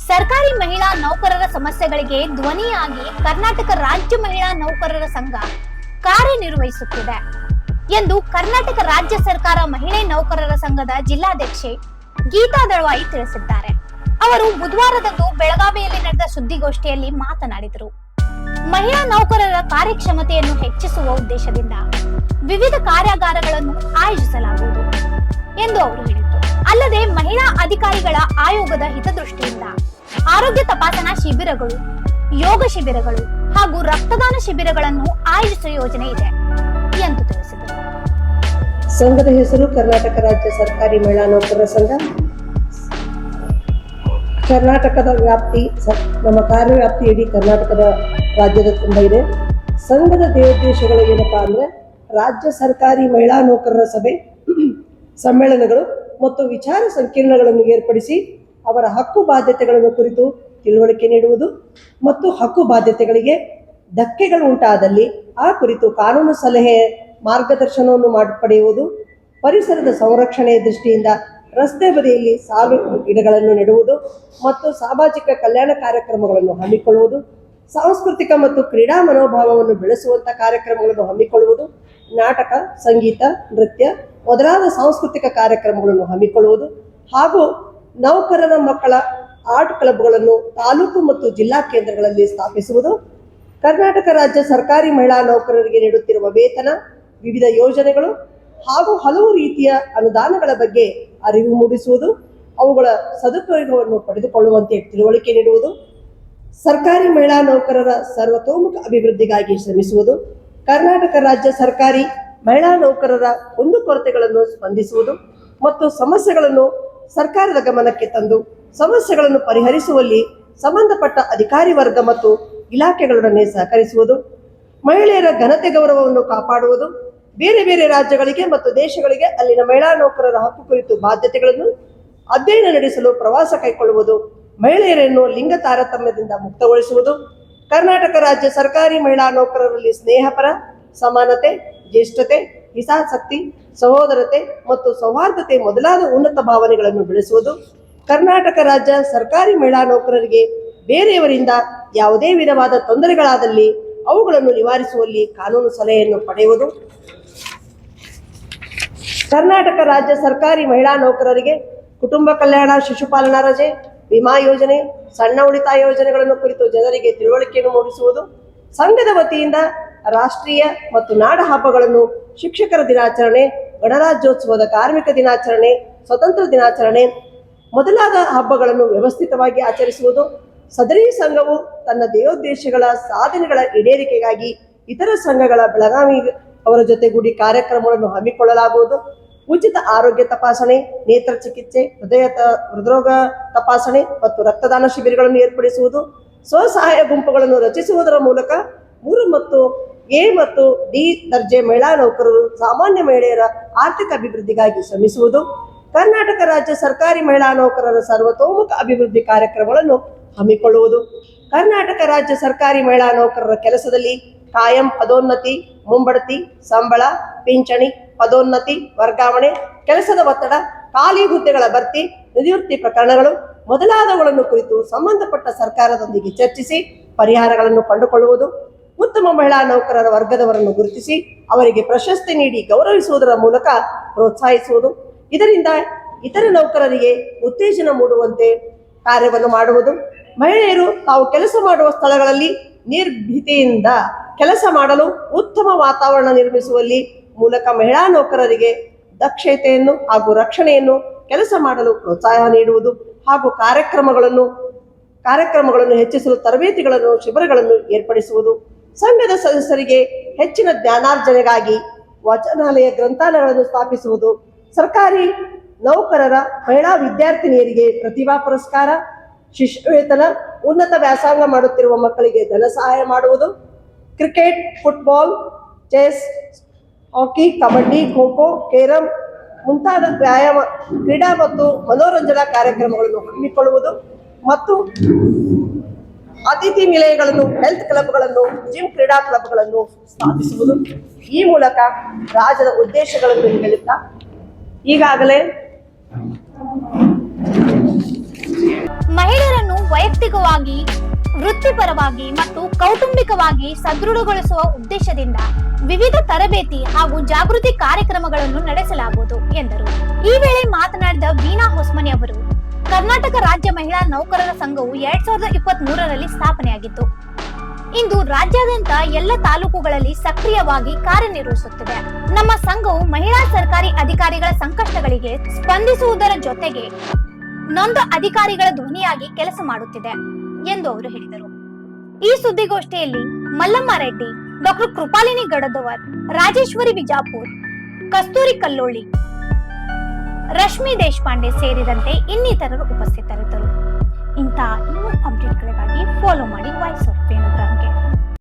ಸರ್ಕಾರಿ ಮಹಿಳಾ ನೌಕರರ ಸಮಸ್ಯೆಗಳಿಗೆ ಧ್ವನಿಯಾಗಿ ಕರ್ನಾಟಕ ರಾಜ್ಯ ಮಹಿಳಾ ನೌಕರರ ಸಂಘ ಕಾರ್ಯನಿರ್ವಹಿಸುತ್ತಿದೆ ಎಂದು ಕರ್ನಾಟಕ ರಾಜ್ಯ ಸರ್ಕಾರ ಮಹಿಳೆ ನೌಕರರ ಸಂಘದ ಜಿಲ್ಲಾಧ್ಯಕ್ಷೆ ಗೀತಾ ದಳವಾಯಿ ತಿಳಿಸಿದ್ದಾರೆ. ಅವರು ಬುಧವಾರದಂದು ಬೆಳಗಾವಿಯಲ್ಲಿ ನಡೆದ ಸುದ್ದಿಗೋಷ್ಠಿಯಲ್ಲಿ ಮಾತನಾಡಿದರು. ಮಹಿಳಾ ನೌಕರರ ಕಾರ್ಯಕ್ಷಮತೆಯನ್ನು ಹೆಚ್ಚಿಸುವ ಉದ್ದೇಶದಿಂದ ವಿವಿಧ ಕಾರ್ಯಾಗಾರಗಳನ್ನು ಆಯೋಜಿಸಲಾಗುವುದು ಎಂದು ಅವರು ಹೇಳಿದರು. ಅಲ್ಲದೆ ಮಹಿಳಾ ಅಧಿಕಾರಿಗಳ ಆಯೋಗದ ಹಿತದೃಷ್ಟಿಯಿಂದ ಆರೋಗ್ಯ ತಪಾಸಣಾ ಶಿಬಿರಗಳು, ಯೋಗ ಶಿಬಿರಗಳು ಹಾಗೂ ರಕ್ತದಾನ ಶಿಬಿರಗಳನ್ನು ಆಯೋಜಿಸುವ ಯೋಜನೆ ಇದೆ ಎಂದು ತಿಳಿಸಿದರು. ಸಂಘದ ಹೆಸರು ಕರ್ನಾಟಕ ರಾಜ್ಯ ಸರ್ಕಾರಿ ಮಹಿಳಾ ನೌಕರರ ಸಂಘ. ಕರ್ನಾಟಕದ ವ್ಯಾಪ್ತಿ, ನಮ್ಮ ಕಾರ್ಯವ್ಯಾಪ್ತಿ ಇಡೀ ಕರ್ನಾಟಕದ ರಾಜ್ಯದ ತುಂಬ ಇದೆ. ಸಂಘದ ಧ್ಯೇಯೋದ್ದೇಶಗಳು ಏನಪ್ಪಾ ಅಂದ್ರೆ, ರಾಜ್ಯ ಸರ್ಕಾರಿ ಮಹಿಳಾ ನೌಕರರ ಸಭೆ, ಸಮ್ಮೇಳನಗಳು ಮತ್ತು ವಿಚಾರ ಸಂಕಿರಣಗಳನ್ನು ಏರ್ಪಡಿಸಿ ಅವರ ಹಕ್ಕು ಬಾಧ್ಯತೆಗಳನ್ನು ಕುರಿತು ತಿಳುವಳಿಕೆ ನೀಡುವುದು ಮತ್ತು ಹಕ್ಕು ಬಾಧ್ಯತೆಗಳಿಗೆ ಧಕ್ಕೆಗಳು ಉಂಟಾದಲ್ಲಿ ಆ ಕುರಿತು ಕಾನೂನು ಸಲಹೆ ಮಾರ್ಗದರ್ಶನವನ್ನು ಪಡೆಯುವುದು, ಪರಿಸರದ ಸಂರಕ್ಷಣೆಯ ದೃಷ್ಟಿಯಿಂದ ರಸ್ತೆ ಬದಿಯಲ್ಲಿ ಸಾಲು ಗಿಡಗಳನ್ನು ನೆಡುವುದು ಮತ್ತು ಸಾಮಾಜಿಕ ಕಲ್ಯಾಣ ಕಾರ್ಯಕ್ರಮಗಳನ್ನು ಹಮ್ಮಿಕೊಳ್ಳುವುದು, ಸಾಂಸ್ಕೃತಿಕ ಮತ್ತು ಕ್ರೀಡಾ ಮನೋಭಾವವನ್ನು ಬೆಳೆಸುವಂಥ ಕಾರ್ಯಕ್ರಮಗಳನ್ನು ಹಮ್ಮಿಕೊಳ್ಳುವುದು, ನಾಟಕ, ಸಂಗೀತ, ನೃತ್ಯ ಮೊದಲಾದ ಸಾಂಸ್ಕೃತಿಕ ಕಾರ್ಯಕ್ರಮಗಳನ್ನು ಹಮ್ಮಿಕೊಳ್ಳುವುದು ಹಾಗೂ ನೌಕರರ ಮಕ್ಕಳ ಆರ್ಟ್ ಕ್ಲಬ್ಗಳನ್ನು ತಾಲೂಕು ಮತ್ತು ಜಿಲ್ಲಾ ಕೇಂದ್ರಗಳಲ್ಲಿ ಸ್ಥಾಪಿಸುವುದು, ಕರ್ನಾಟಕ ರಾಜ್ಯ ಸರ್ಕಾರಿ ಮಹಿಳಾ ನೌಕರರಿಗೆ ನೀಡುತ್ತಿರುವ ವೇತನ, ವಿವಿಧ ಯೋಜನೆಗಳು ಹಾಗೂ ಹಲವು ರೀತಿಯ ಅನುದಾನಗಳ ಬಗ್ಗೆ ಅರಿವು ಮೂಡಿಸುವುದು, ಅವುಗಳ ಸದುಪಯೋಗವನ್ನು ಪಡೆದುಕೊಳ್ಳುವಂತೆ ತಿಳುವಳಿಕೆ ನೀಡುವುದು, ಸರ್ಕಾರಿ ಮಹಿಳಾ ನೌಕರರ ಸರ್ವತೋಮುಖ ಅಭಿವೃದ್ಧಿಗಾಗಿ ಶ್ರಮಿಸುವುದು, ಕರ್ನಾಟಕ ರಾಜ್ಯ ಸರ್ಕಾರಿ ಮಹಿಳಾ ನೌಕರರ ಕುಂದುಕೊರತೆಗಳನ್ನು ಸ್ಪಂದಿಸುವುದು ಮತ್ತು ಸಮಸ್ಯೆಗಳನ್ನು ಸರ್ಕಾರದ ಗಮನಕ್ಕೆ ತಂದು ಸಮಸ್ಯೆಗಳನ್ನು ಪರಿಹರಿಸುವಲ್ಲಿ ಸಂಬಂಧಪಟ್ಟ ಅಧಿಕಾರಿ ವರ್ಗ ಮತ್ತು ಇಲಾಖೆಗಳೊಡನೆ ಸಹಕರಿಸುವುದು, ಮಹಿಳೆಯರ ಘನತೆ ಗೌರವವನ್ನು ಕಾಪಾಡುವುದು, ಬೇರೆ ಬೇರೆ ರಾಜ್ಯಗಳಿಗೆ ಮತ್ತು ದೇಶಗಳಿಗೆ ಅಲ್ಲಿನ ಮಹಿಳಾ ನೌಕರರ ಹಕ್ಕು ಕುರಿತು ಬಾಧ್ಯತೆಗಳನ್ನು ಅಧ್ಯಯನ ನಡೆಸಲು ಪ್ರವಾಸ ಕೈಗೊಳ್ಳುವುದು, ಮಹಿಳೆಯರನ್ನು ಲಿಂಗ ತಾರತಮ್ಯದಿಂದ ಮುಕ್ತಗೊಳಿಸುವುದು, ಕರ್ನಾಟಕ ರಾಜ್ಯ ಸರ್ಕಾರಿ ಮಹಿಳಾ ನೌಕರರಲ್ಲಿ ಸ್ನೇಹಪರ, ಸಮಾನತೆ, ಜ್ಯೇಷ್ಠತೆ, ಹಿತಾಸಕ್ತಿ, ಸಹೋದರತೆ ಮತ್ತು ಸೌಹಾರ್ದತೆ ಮೊದಲಾದ ಉನ್ನತ ಭಾವನೆಗಳನ್ನು ಬೆಳೆಸುವುದು, ಕರ್ನಾಟಕ ರಾಜ್ಯ ಸರ್ಕಾರಿ ಮಹಿಳಾ ನೌಕರರಿಗೆ ಬೇರೆಯವರಿಂದ ಯಾವುದೇ ವಿಧವಾದ ತೊಂದರೆಗಳಾದಲ್ಲಿ ಅವುಗಳನ್ನು ನಿವಾರಿಸುವಲ್ಲಿ ಕಾನೂನು ಸಲಹೆಯನ್ನು ಪಡೆಯುವುದು, ಕರ್ನಾಟಕ ರಾಜ್ಯ ಸರ್ಕಾರಿ ಮಹಿಳಾ ನೌಕರರಿಗೆ ಕುಟುಂಬ ಕಲ್ಯಾಣ, ಶಿಶುಪಾಲನಾ ರಜೆ, ವಿಮಾ ಯೋಜನೆ, ಸಣ್ಣ ಉಳಿತಾಯ ಯೋಜನೆಗಳನ್ನು ಕುರಿತು ಜನರಿಗೆ ತಿಳುವಳಿಕೆಯನ್ನು ಮೂಡಿಸುವುದು, ಸಂಘದ ವತಿಯಿಂದ ರಾಷ್ಟ್ರೀಯ ಮತ್ತು ನಾಡ ಹಬ್ಬಗಳನ್ನು, ಶಿಕ್ಷಕರ ದಿನಾಚರಣೆ, ಗಣರಾಜ್ಯೋತ್ಸವದ ಕಾರ್ಮಿಕ ದಿನಾಚರಣೆ, ಸ್ವತಂತ್ರ ದಿನಾಚರಣೆ ಮೊದಲಾದ ಹಬ್ಬಗಳನ್ನು ವ್ಯವಸ್ಥಿತವಾಗಿ ಆಚರಿಸುವುದು, ಸದರಿ ಸಂಘವು ತನ್ನ ಧ್ಯೇಯೋದ್ದೇಶಗಳ ಸಾಧನೆಗಳ ಈಡೇರಿಕೆಗಾಗಿ ಇತರ ಸಂಘಗಳ ಬೆಳಗಾವಿ ಅವರ ಜೊತೆಗೂಡಿ ಕಾರ್ಯಕ್ರಮಗಳನ್ನು ಹಮ್ಮಿಕೊಳ್ಳಲಾಗುವುದು, ಉಚಿತ ಆರೋಗ್ಯ ತಪಾಸಣೆ, ನೇತ್ರ ಚಿಕಿತ್ಸೆ, ಹೃದ್ರೋಗ ತಪಾಸಣೆ ಮತ್ತು ರಕ್ತದಾನ ಶಿಬಿರಗಳನ್ನು ಏರ್ಪಡಿಸುವುದು, ಸ್ವಸಹಾಯ ಗುಂಪುಗಳನ್ನು ರಚಿಸುವುದರ ಮೂಲಕ 3 ಮತ್ತು ಎ ಮತ್ತು ಡಿ ದರ್ಜೆ ಮಹಿಳಾ ನೌಕರರು ಸಾಮಾನ್ಯ ಮಹಿಳೆಯರ ಆರ್ಥಿಕ ಅಭಿವೃದ್ಧಿಗಾಗಿ ಶ್ರಮಿಸುವುದು, ಕರ್ನಾಟಕ ರಾಜ್ಯ ಸರ್ಕಾರಿ ಮಹಿಳಾ ನೌಕರರ ಸರ್ವತೋಮುಖ ಅಭಿವೃದ್ಧಿ ಕಾರ್ಯಕ್ರಮಗಳನ್ನು ಹಮ್ಮಿಕೊಳ್ಳುವುದು, ಕರ್ನಾಟಕ ರಾಜ್ಯ ಸರ್ಕಾರಿ ಮಹಿಳಾ ನೌಕರರ ಕೆಲಸದಲ್ಲಿ ಕಾಯಂ ಪದೋನ್ನತಿ, ಮುಂಬಡ್ತಿ, ಸಂಬಳ, ಪಿಂಚಣಿ, ಪದೋನ್ನತಿ, ವರ್ಗಾವಣೆ, ಕೆಲಸದ ಒತ್ತಡ, ಖಾಲಿ ಹುದ್ದೆಗಳ ಭರ್ತಿ, ನಿವೃತ್ತಿ ಪ್ರಕರಣಗಳು ಮೊದಲಾದವುಗಳನ್ನು ಕುರಿತು ಸಂಬಂಧಪಟ್ಟ ಸರ್ಕಾರದೊಂದಿಗೆ ಚರ್ಚಿಸಿ ಪರಿಹಾರಗಳನ್ನು ಕಂಡುಕೊಳ್ಳುವುದು, ಉತ್ತಮ ಮಹಿಳಾ ನೌಕರರ ವರ್ಗದವರನ್ನು ಗುರುತಿಸಿ ಅವರಿಗೆ ಪ್ರಶಸ್ತಿ ನೀಡಿ ಗೌರವಿಸುವುದರ ಮೂಲಕ ಪ್ರೋತ್ಸಾಹಿಸುವುದು, ಇದರಿಂದ ಇತರ ನೌಕರರಿಗೆ ಉತ್ತೇಜನ ಮೂಡುವಂತೆ ಕಾರ್ಯವನ್ನು ಮಾಡುವುದು, ಮಹಿಳೆಯರು ತಾವು ಕೆಲಸ ಮಾಡುವ ಸ್ಥಳಗಳಲ್ಲಿ ನಿರ್ಭೀತಿಯಿಂದ ಕೆಲಸ ಮಾಡಲು ಉತ್ತಮ ವಾತಾವರಣ ನಿರ್ಮಿಸುವಲ್ಲಿ ಮೂಲಕ ಮಹಿಳಾ ನೌಕರರಿಗೆ ದಕ್ಷತೆಯನ್ನು ಹಾಗೂ ರಕ್ಷಣೆಯನ್ನು ಕೆಲಸ ಮಾಡಲು ಪ್ರೋತ್ಸಾಹ ನೀಡುವುದು ಹಾಗೂ ಕಾರ್ಯಕ್ರಮಗಳನ್ನು ಹೆಚ್ಚಿಸಲು ತರಬೇತಿಗಳನ್ನು, ಶಿಬಿರಗಳನ್ನು ಏರ್ಪಡಿಸುವುದು, ಸಂಘದ ಸದಸ್ಯರಿಗೆ ಹೆಚ್ಚಿನ ಜ್ಞಾನಾರ್ಜನೆಗಾಗಿ ವಾಚನಾಲಯ, ಗ್ರಂಥಾಲಯಗಳನ್ನು ಸ್ಥಾಪಿಸುವುದು, ಸರ್ಕಾರಿ ನೌಕರರ ಮಹಿಳಾ ವಿದ್ಯಾರ್ಥಿನಿಯರಿಗೆ ಪ್ರತಿಭಾ ಪುರಸ್ಕಾರ, ಶಿಷ್ಯವೇತನ, ಉನ್ನತ ವ್ಯಾಸಂಗ ಮಾಡುತ್ತಿರುವ ಮಕ್ಕಳಿಗೆ ಧನ ಸಹಾಯ ಮಾಡುವುದು, ಕ್ರಿಕೆಟ್, ಫುಟ್ಬಾಲ್, ಚೆಸ್, ಹಾಕಿ, ಕಬಡ್ಡಿ, ಖೋ ಖೋ, ಕೇರಂ ಮುಂತಾದ ವ್ಯಾಯಾಮ, ಕ್ರೀಡಾ ಮತ್ತು ಮನೋರಂಜನಾ ಕಾರ್ಯಕ್ರಮಗಳನ್ನು ಹಮ್ಮಿಕೊಳ್ಳುವುದು ಮತ್ತು ಅತಿಥಿ ನಿಲಯಗಳನ್ನು, ಹೆಲ್ತ್ ಕ್ಲಬ್ಗಳನ್ನು, ಜಿಮ್, ಕ್ರೀಡಾ ಕ್ಲಬ್ಗಳನ್ನು ಸ್ಥಾಪಿಸುವುದು. ಈ ಮೂಲಕ ರಾಜ್ಯದ ಉದ್ದೇಶಗಳನ್ನು ಹೇಳುತ್ತಾ ಈಗಾಗಲೇ ಮಹಿಳೆಯರನ್ನು ವೈಯಕ್ತಿಕವಾಗಿ, ವೃತ್ತಿಪರವಾಗಿ ಮತ್ತು ಕೌಟುಂಬಿಕವಾಗಿ ಸದೃಢಗೊಳಿಸುವ ಉದ್ದೇಶದಿಂದ ವಿವಿಧ ತರಬೇತಿ ಹಾಗೂ ಜಾಗೃತಿ ಕಾರ್ಯಕ್ರಮಗಳನ್ನು ನಡೆಸಲಾಗುವುದು ಎಂದರು. ಈ ವೇಳೆ ಮಾತನಾಡಿದ ವೀಣಾ ಹೊಸ್ಮನಿ ಅವರು, ಕರ್ನಾಟಕ ರಾಜ್ಯ ಮಹಿಳಾ ನೌಕರರ ಸಂಘವು 2023ರಲ್ಲಿ ಸ್ಥಾಪನೆಯಾಗಿತ್ತು. ಇಂದು ರಾಜ್ಯಾದ್ಯಂತ ಎಲ್ಲ ತಾಲೂಕುಗಳಲ್ಲಿ ಸಕ್ರಿಯವಾಗಿ ಕಾರ್ಯನಿರ್ವಹಿಸುತ್ತಿದೆ. ನಮ್ಮ ಸಂಘವು ಮಹಿಳಾ ಸರ್ಕಾರಿ ಅಧಿಕಾರಿಗಳ ಸಂಕಷ್ಟಗಳಿಗೆ ಸ್ಪಂದಿಸುವುದರ ಜೊತೆಗೆ ನೊಂದ ಅಧಿಕಾರಿಗಳ ಧ್ವನಿಯಾಗಿ ಕೆಲಸ ಮಾಡುತ್ತಿದೆ ಎಂದು ಅವರು ಹೇಳಿದರು. ಈ ಸುದ್ದಿಗೋಷ್ಠಿಯಲ್ಲಿ ಮಲ್ಲಮ್ಮ ರೆಡ್ಡಿ, ಡಾಕ್ಟರ್ ಕೃಪಾಲಿನಿ ಗಡದವರ್, ರಾಜೇಶ್ವರಿ ವಿಜಾಪುರ್, ಕಸ್ತೂರಿ ಕಲ್ಲೋಳಿ, ರಶ್ಮಿ ದೇಶಪಾಂಡೆ ಸೇರಿದಂತೆ ಇನ್ನಿತರರು ಉಪಸ್ಥಿತರಿದ್ದರು. ಇಂತಹ ಇನ್ನೂ ಅಪ್ಡೇಟ್ಗಳಿಗಾಗಿ ಫಾಲೋ ಮಾಡಿ ವಾಯ್ಸ್ ಆಫ್ ವೇಣುಗ್ರಾಮ್ಗೆ.